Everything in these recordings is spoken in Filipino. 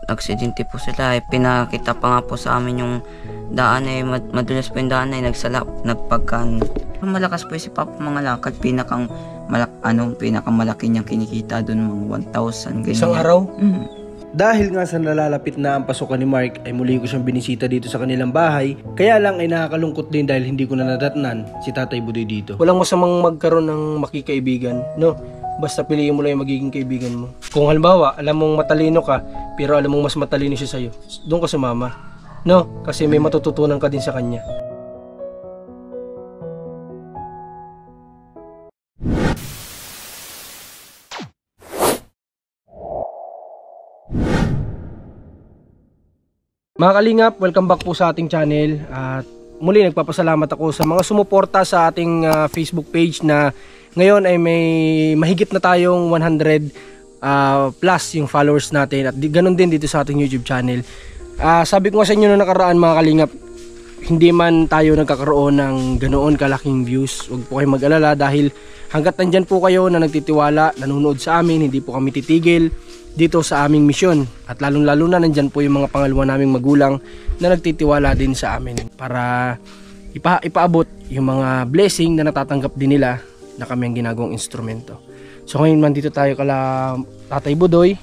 aksidente po sila. Pinakita pa nga po sa amin yung daan madulas po yung daan nagsalap, nagpagkan. Malakas po si Papa mga lakad, pinakamalaki niyang kinikita doon, mga 1,000 ganyan. Isang araw? Dahil nga sa nalalapit na ang pasukan ni Mark ay muli ko siyang binisita dito sa kanilang bahay. Kaya lang ay nakakalungkot din dahil hindi ko na nadatnan si Tatay Budoy dito. Walang masamang magkaroon ng makikaibigan, no? Basta piliin mo lang yung magiging kaibigan mo. Kung halimbawa, alam mong matalino ka, pero alam mong mas matalino siya sa'yo, doon ka sumama, no? Kasi may matututunan ka din sa kanya. Mga kalingap, welcome back po sa ating channel. At muli nagpapasalamat ako sa mga sumuporta sa ating Facebook page na ngayon ay may mahigit na tayong 100 plus yung followers natin. At ganun din dito sa ating YouTube channel. Sabi ko nga sa inyo na nakaraan mga kalingap, hindi man tayo nagkakaroon ng ganoon kalaking views. Huwag po kayong mag-alala dahil hanggat nandyan po kayo na nagtitiwala, nanonood sa amin, hindi po kami titigil dito sa aming misyon. At lalong lalo na nandyan po yung mga pangalawa naming magulang na nagtitiwala din sa amin para ipaabot yung mga blessing na natatanggap din nila na kami ang ginagawang instrumento. So ngayon man dito tayo kala Tatay Budoy.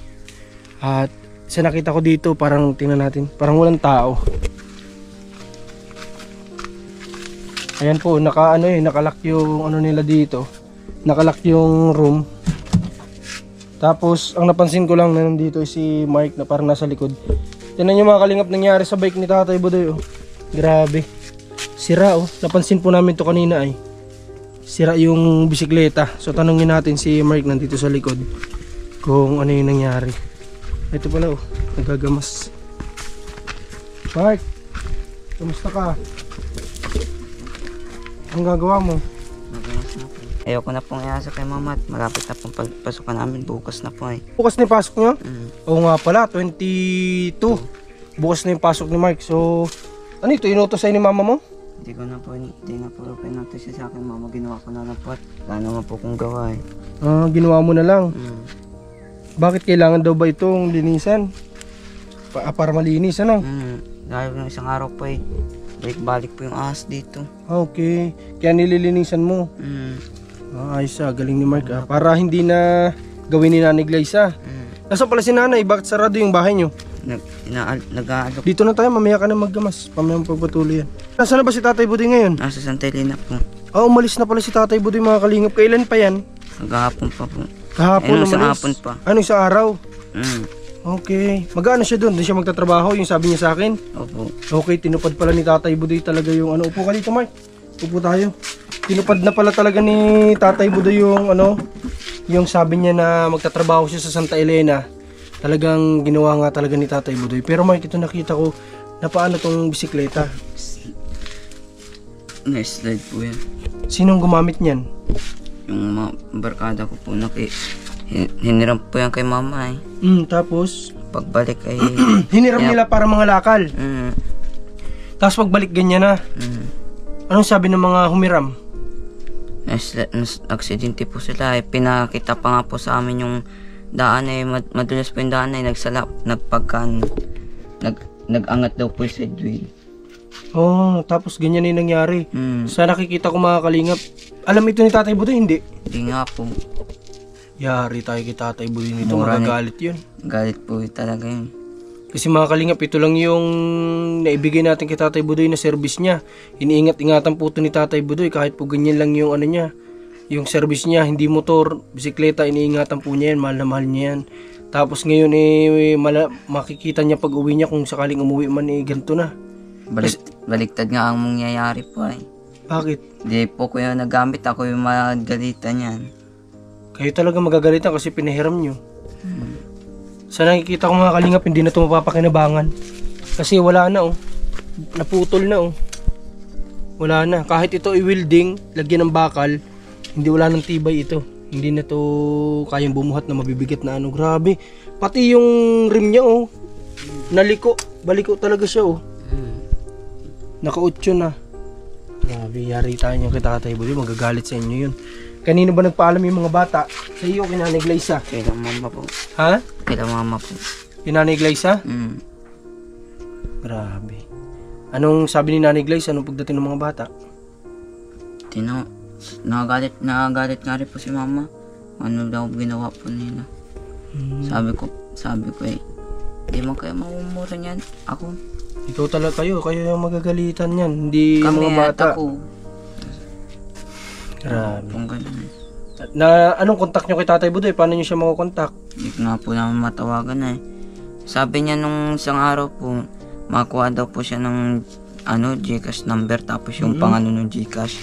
At sa nakita ko dito, parang tingnan natin, parang walang tao. Ayan po, nakalock yung nila dito. Nakalock yung room. Tapos, ang napansin ko lang na nandito si Mark na parang nasa likod. Tingnan nyo mga kalingap nangyari sa bike ni Tatay Budoy. Oh. Grabe. Sira oh. Napansin po namin to kanina ay. Sira yung bisikleta. So tanungin natin si Mark nandito sa likod kung ano yung nangyari. Ito pala oh. Nagagamas. Mark. Kamusta ka? Ang gagawa mo? Ayoko na pong iasa kay mama at malapit na pong pagpasukan namin, bukas na po ay. Bukas na yung pasok nyo? Oo nga pala, 22. Bukas na yung pasok ni Mark. So, ano ito, inutos sa'yo ni mama mo? Hindi na po pinutos siya sa akin mama, ginawa ko na lang po at wala naman po kong gawa eh. Ginawa mo na lang? Bakit kailangan daw ba itong linisan? Para malinis ano? Dahil ng isang araw po eh, balik po yung ahas dito. Okay, kaya nililinisan mo? Ayos galing ni Mark para hindi na gawin ni Nanay Glyza. Nasaan pala si Nanay? Bakit sarado yung bahay nyo? Nag-aalok. Dito na tayo, mamaya ka na maggamas. Pamayang pagpatuloy yan. Nasaan na ba si Tatay Budoy ngayon? Nasa Santa Elena po. Umalis na pala si Tatay Budoy mga kalingap. Kailan pa yan? Maghapon pa po. Kahapon umalis? Sa hapon pa. Ano, sa araw? Okay. Mag-ano siya doon? Doon siya magtatrabaho, yung sabi niya sa akin? Opo. Okay, tinupad pala ni Tatay Budoy talaga yung Upo ka dito Mark. Upo tayo. Tinupad na pala talaga ni Tatay Budoy yung yung sabi niya na magtatrabaho siya sa Santa Elena. Talagang ginawa nga talaga ni Tatay Budoy. Pero Mark, ito nakita ko na paano tong bisikleta. Na-slide po yan. Sinong gumamit niyan? Yung mga barkada ko po hiniram po yan kay mama eh. Tapos? Pagbalik ay hiniram nila para mga lakal? Tapos pagbalik ganyan na? Anong sabi ng mga humiram? Aksidente po sila eh. Pinakita pa nga po sa amin yung daan madulas po yung daan nagsalap, nagpagkan, nag-angat daw po yung side wheel. Tapos ganyan na yung nangyari. Sa nakikita ko mga kalingap, alam ito ni Tatay Budoy, hindi? Hindi nga po. Yari tayo kay Tatay Budoy nito, magagalit yun. Galit po talaga yun. Kasi mga kalingap, ito lang yung naibigay natin kay Tatay Budoy na service niya. Iniingat-ingatan po ito ni Tatay Budoy kahit po ganyan lang yung niya. Yung service niya, hindi motor, bisikleta, iniingatan po niya yan, mahal na mahal niya yan. Tapos ngayon makikita niya pag uwi niya kung sakaling umuwi man ganito na. Baliktad nga ang mangyayari po ay. Bakit? Hindi po ko yung nagamit, ako yung magalitan yan. Kayo talaga magagalitan kasi pinahiram nyo. Sa nakikita ko mga kalingap, hindi na ito mapapakinabangan. Kasi wala na naputol na wala na. Kahit ito i-welding, lagyan ng bakal, wala nang tibay ito. Hindi na to kayang bumuhat na mabibigat na Grabe. Pati yung rim niya naliko. Baliko talaga siya Naka-8 na. Grabe, yari tayo niyang kay Tatay Budoy. Magagalit sa inyo yun. Kanino ba nagpaalam yung mga bata? Sa iyo, kay Nanay Glyza? Kailang mama po. Ha? Kailang mama po. Yung Nanay Glyza? Mm. Grabe. Anong sabi ni Nanay Glyza anong pagdating ng mga bata? Nagagalit nga rin po si mama. Ano daw ginawa po nila. Sabi ko di man kayo mamumura niyan. Ako. Ikaw talaga kayo yung magagalitan yan, hindi yung Kami mga bata. at ako. Grabe. Kung ganun. Na anong kontak nyo kay Tatay Budoy? Paano nyo siya makukontak? Hindi ko nga po namin matawagan eh. Sabi niya nung isang araw po, makuha daw po siya ng Gcash number tapos yung pangano ng Gcash.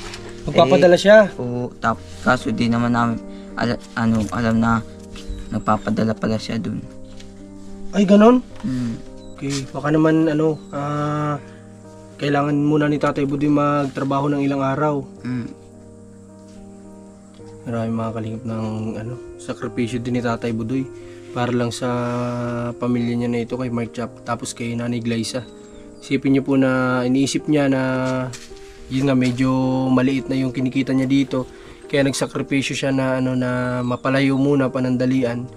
Magpapadala siya? Oo, kaso di naman namin alam na nagpapadala pala siya dun. Ay, ganon? Mm. Okay, baka naman kailangan muna ni Tatay Budoy magtrabaho ng ilang araw. Mm. Marami mga kalingap ng sakripisyo din ni Tatay Budoy para lang sa pamilya niya na ito kay Mark Chap tapos kay Nanay Glyza. Isipin niyo po na iniisip niya na yun nga medyo maliit na yung kinikita niya dito kaya nagsakripisyo siya na na mapalayo muna panandalian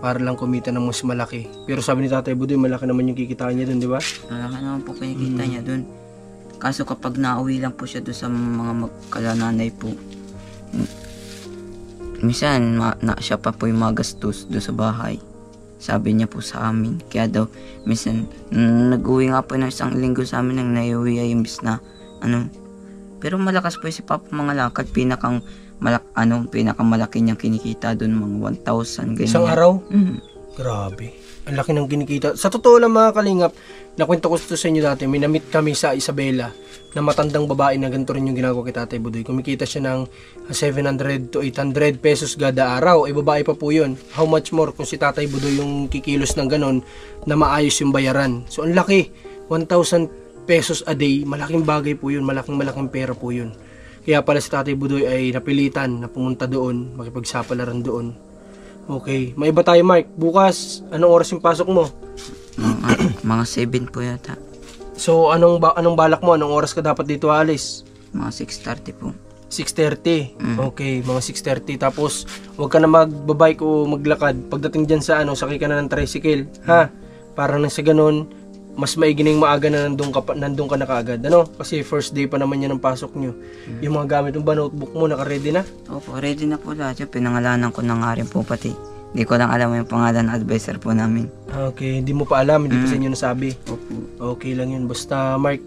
para lang kumita ng mas malaki. Pero sabi ni Tatay Budoy malaki naman yung kikitain niya dun, di ba? Malaki naman po kinikita niya dun. Kaso kapag nauwi lang po siya dun sa mga magkalananay po, minsan siya pa po yung magastos doon sa bahay. Sabi niya po sa amin. Kaya daw, minsan, nag-uwi nga po ng isang linggo sa amin nang naiuwi ay imbis na, Pero malakas po si Papa mga lakad. Pinakamalaki niyang kinikita doon, mga 1,000, ganyan. Isang araw? Mm. Grabe. Ang laki ng kinikita. Sa totoo lang mga kalingap, nakwento ko ito sa inyo dati, may na-meet kami sa Isabela na matandang babae na ganito rin yung ginagawa kay Tatay Budoy. Kumikita siya ng 700 to 800 pesos kada araw. Ay babae pa po yun. How much more kung si Tatay Budoy yung kikilos ng ganon na maayos yung bayaran. So ang laki. 1,000 pesos a day. Malaking bagay po yun. Malaking pera po yun. Kaya pala si Tatay Budoy ay napilitan na pumunta doon, makipagsapalaran doon. Okay. May iba tayo, Mark. Bukas, anong oras yung pasok mo? Mga 7 po yata. So, anong balak mo? Anong oras ka dapat dito alis? Mga 6:30 po. 6:30. Okay, mga 6:30. Tapos, huwag ka na magbabike o maglakad. Pagdating dyan sa sakay ka na ng tricycle. Ha? Para nang sa ganun, mas maigining maaga na nandun ka na kaagad. Kasi first day pa naman yan ang pasok nyo. Yung mga gamit mo ba, notebook mo, naka-ready na? Opo, ready na po lahat. Yung pinangalanan ko na nga rin po pati. Hindi ko lang alam yung pangalan ng advisor po namin. Okay, hindi mo pa alam, hindi pa sa inyo nasabi. Opo. Okay lang yun. Basta, Mark,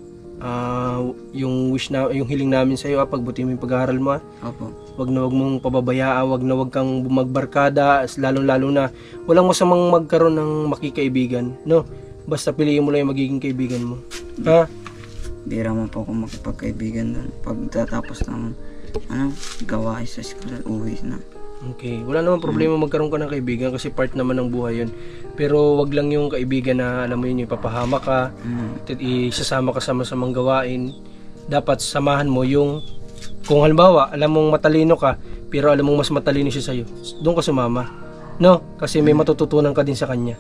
yung hiling namin sa iyo, pagbuti mo yung pag-aaral mo. Opo. Wag mong pababayaan, wag kang bumagbarkada, lalong-lalo na walang masamang magkaroon ng makikaibigan, no? Basta piliin mo lang yung magiging kaibigan mo. Ha? Bira mo po akong makipagkaibigan doon. Pagtatapos ng gawain sa school, uwi na. Okay. Wala naman problema magkaroon ka ng kaibigan kasi part naman ng buhay yun. Pero wag lang yung kaibigan na alam mo yun, yung ipapahama ka, isasama ka sa masamang gawain. Dapat samahan mo yung, kung halimbawa, alam mong matalino ka, pero alam mong mas matalino siya sa'yo, doon ka sumama. No? Kasi may matututunan ka din sa kanya.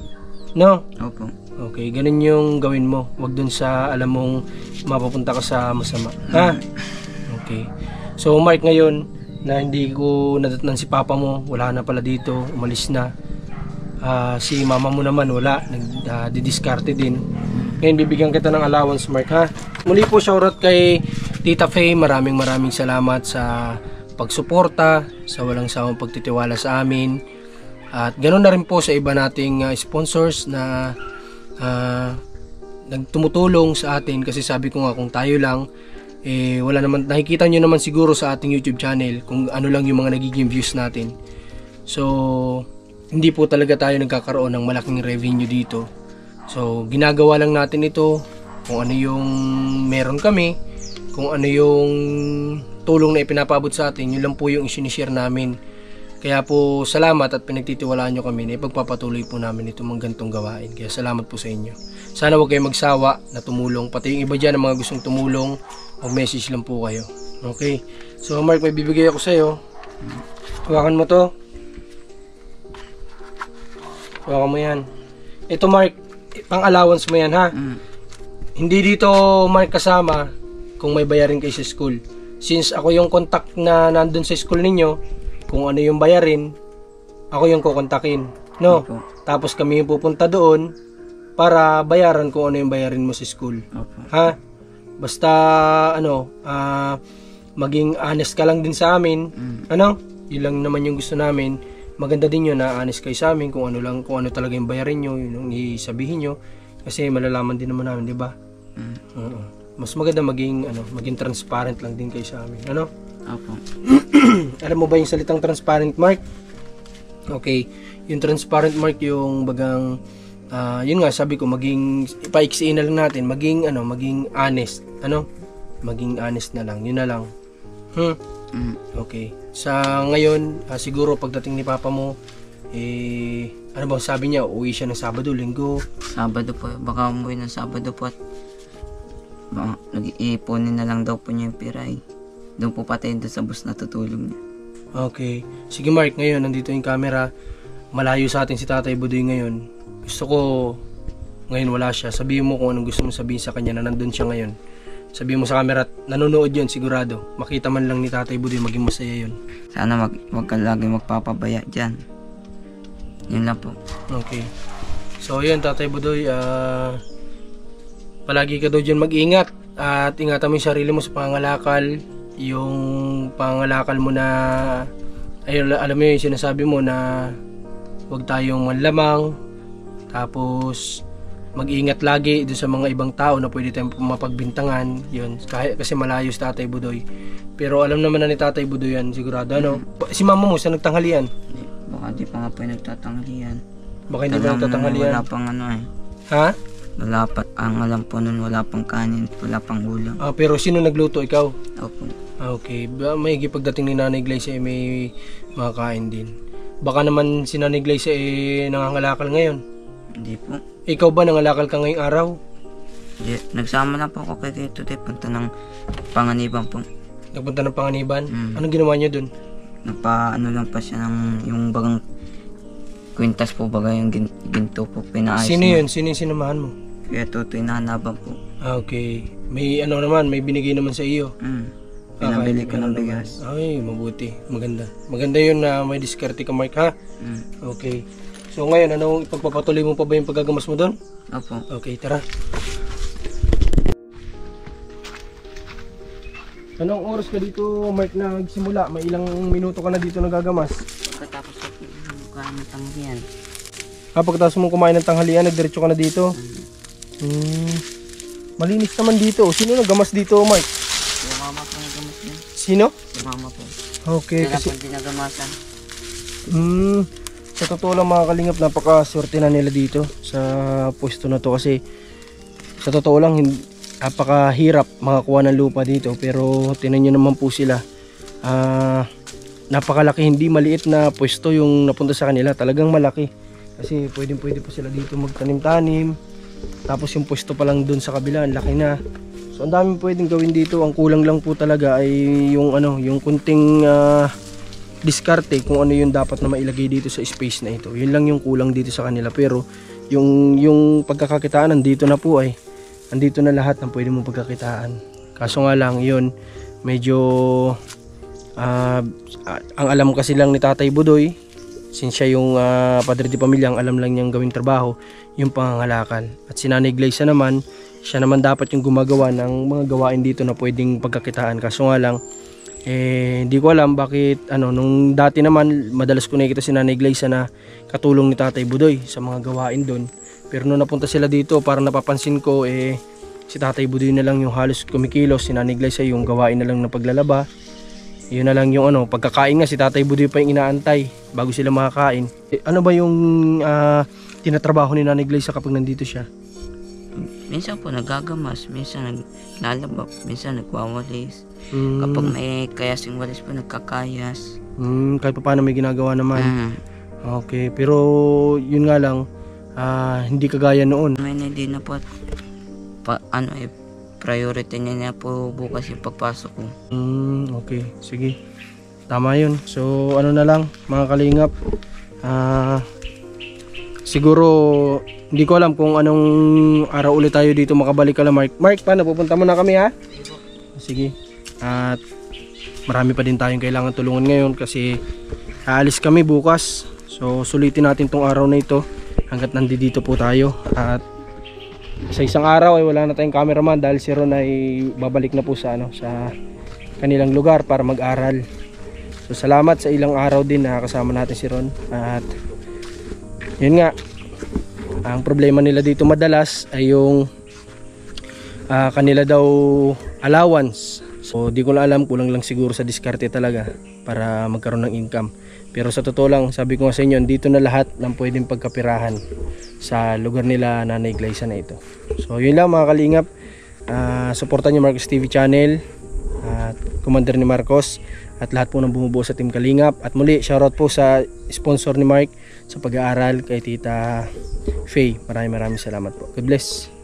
No? Opo. Okay, ganun yung gawin mo. Wag dun sa alam mong mapapunta ka sa masama. Ha? Okay. So, Mark, ngayon na hindi ko nadatnan si Papa mo, wala na pala dito, umalis na. Si Mama mo naman wala, nagdidiskarte din. Ngayon, bibigyan kita ng allowance, Mark, ha? Muli po, shoutout kay Tita Faye. Maraming salamat sa pagsuporta, sa walang sawang pagtitiwala sa amin. At ganoon na rin po sa iba nating sponsors na nagtumutulong sa atin kasi sabi ko nga kung tayo lang wala naman, nakikita nyo naman siguro sa ating YouTube channel kung ano lang yung mga nagiging views natin. So hindi po talaga tayo nagkakaroon ng malaking revenue dito. So ginagawa lang natin ito kung ano yung meron kami, kung ano yung tulong na ipinapaabot sa atin, yun lang po yung isinishare namin. Kaya po salamat at pinagtitiwalaan nyo kami na ipagpapatuloy po namin itong mga gantong gawain. Kaya salamat po sa inyo. Sana huwag kayong magsawa na tumulong. Pati yung iba dyan na mga gustong tumulong, mag-message lang po kayo. Okay? So Mark, may bibigay ako sa'yo. Hawakan mo to. Hawakan mo yan. Ito Mark, pang-allowance mo yan ha. Hindi dito Mark kasama kung may bayarin kayo sa school. Since ako yung contact na nandun sa school ninyo, kung ano yung bayarin, ako yung kukontakin. No? Tapos kami yung pupunta doon, para bayaran kung ano yung bayarin mo sa school. Opo. Ha? Basta maging honest ka lang din sa amin. Ano? Yun lang naman yung gusto namin. Maganda din yun na honest kayo sa amin kung ano talaga yung bayarin nyo, yun yung isabihin nyo. Kasi malalaman din naman namin, di ba? Mas maganda maging transparent lang din kayo sa amin. Ano? Opo. Alam mo ba yung salitang transparent, Mark? Okay. Yung transparent, Mark, yung bagang yun nga sabi ko, maging paiksiin na lang natin, maging honest. Ano? Maging honest na lang. Yun na lang. Okay. Sa ngayon, siguro pagdating ni Papa mo, ano ba sabi niya? Uuwi siya ng Sabado, Linggo. Sabado po. Baka umuwi ng Sabado po at nag-iipunin na lang daw po niya yung piray. Doon po patayin doon sa bus na tutulog niya. Okay. Sige Mark, ngayon nandito yung camera. Malayo sa atin si Tatay Budoy ngayon. Gusto ko, ngayon wala siya. Sabihin mo kung anong gusto mo sabihin sa kanya na nandun siya ngayon. Sabihin mo sa camera at nanonood yun sigurado. Makita man lang ni Tatay Budoy, maging masaya yun. Sana wag ka lagi magpapabaya dyan. Yun lang po. Okay. So yun Tatay Budoy, palagi ka daw dyan mag-ingat at ingatan mo yung sarili mo sa pangangalakal. Yung pangangalakal mo na alam mo yung sinasabi mo na huwag tayong manlamang, tapos mag-ingat lagi doon sa mga ibang tao na pwede tayong mapagbintangan. Yun, kasi malayo si Tatay Budoy, pero alam naman na ni Tatay Budoy yan sigurado. Ano? Si mama mo sa nagtanghalian? Baka di pa nga po yung nagtatanghalian. Baka hindi pa nagtatanghalian? Wala pang Ha? Wala pa, ang alam po nun wala pang kanin, wala pang ulam. Pero sino nagluto? Ikaw? Opo. Okay, may pagdating ni Nanay Glyza may makakain din. Baka naman si Nanay Glyza nangangalakal ngayon. Hindi po. Ikaw ba nangangalakal ka ngayong araw? Di, nagsama lang po ako kay Tito Tay, punta ng Panganiban po. Nagpunta ng Panganiban? Anong ginawa niyo dun? Nagpa-ano lang pa siya ng yung bagang kwintas po baga yung ginto po pinaayos. Sino yun? Sino yung sinamahan mo? Kaya Tutoy nahanaban po. Okay. May may binigay naman sa iyo. Pinabili ko ng bigas. Ay, mabuti. Maganda. Maganda yun na may diskarte ka, Mark, ha? Okay. So ngayon, ipagpapatuloy mo pa ba yung paggagamas mo doon? Opo. Okay, tara. Anong oras ka dito, Mark, na nagsimula? May ilang minuto ka na dito nagagamas? Pagkatapos ko kumain ng tanghalian. Pagkatapos mo kumain ng tanghalian, nagdiretso ka na dito? Malinis naman dito. Sino nagamas dito, Mark? Yung mama po nagamas yan. Sino? Yung mama po. Okay, Kaya kasi po dinagamasan. sa totoo lang mga kalingap, napakaswerte na nila dito sa pwesto na to kasi sa totoo lang napakahirap makakuha ng lupa dito, pero tinan nyo naman po sila, napakalaki, hindi maliit na pwesto yung napunta sa kanila, talagang malaki kasi pwede po sila dito magtanim-tanim, tapos yung pwesto pa lang dun sa kabila ang laki na. So ang dami pwedeng gawin dito. Ang kulang lang po talaga ay yung yung kunting diskarte kung ano yung dapat na mailagay dito sa space na ito. Yun lang yung kulang dito sa kanila, pero yung pagkakakitaan nandito na po, andito na lahat ng pwede mong pagkakitaan. Kaso nga lang yun, medyo ang alam kasi lang ni Tatay Budoy, since siya yung padre de pamilya, ang alam lang niyang gawing trabaho yung pangangalakal. At si Nanay Glyza naman, siya naman dapat yung gumagawa ng mga gawain dito na pwedeng pagkakitaan. Kaso nga lang, hindi ko alam bakit nung dati naman madalas ko nakikita si Nanay Glyza na katulong ni Tatay Budoy sa mga gawain doon. Pero nung napunta sila dito, parang napapansin ko si Tatay Budoy na lang yung halos kumikilos, si Nanay Glyza yung gawain na lang ng paglalaba. Yun na lang yung pagkakain nga, si Tatay Budoy pa yung inaantay bago sila makakain. Ano ba yung tinatrabaho ni Nanay Glyza kapag nandito siya? Minsan po nagagamas, minsan naglalaba, minsan nagwawalis. Kapag may kayasing walis po, nagkakayas. Kahit pa paano may ginagawa naman. Okay, pero yun nga lang, hindi kagaya noon. May hindi na po priority niya po bukas yung pagpasok ko. Okay, sige. Tama yun. So na lang mga kalingap, siguro hindi ko alam kung anong araw ulit tayo dito makabalik ka lang, Mark. Mark, paano? Pupunta muna kami, ha? Sige. At marami pa din tayong kailangan tulungan ngayon kasi aalis kami bukas. So sulitin natin tong araw na ito hanggat nandito po tayo. At Sa isang araw ay wala na tayong cameraman dahil si Ron ay babalik na po sa sa kanilang lugar para mag-aral. So salamat sa ilang araw din na kasama natin si Ron. At yun nga, ang problema nila dito madalas ay yung kanila daw allowance. So di ko na alam, kulang lang siguro sa diskarte talaga para magkaroon ng income. Pero sa totoo lang, sabi ko nga sa inyo, dito na lahat ng pwedeng pagkapirahan sa lugar nila Nanay Glyza na ito. So yun lang mga kalingap, supportan nyo Marcos TV channel at Commander ni Marcos at lahat po ng bumubuo sa Team Kalingap. At muli, shoutout po sa sponsor ni Mark sa pag-aaral kay Tita Faye. Maraming salamat po. God bless.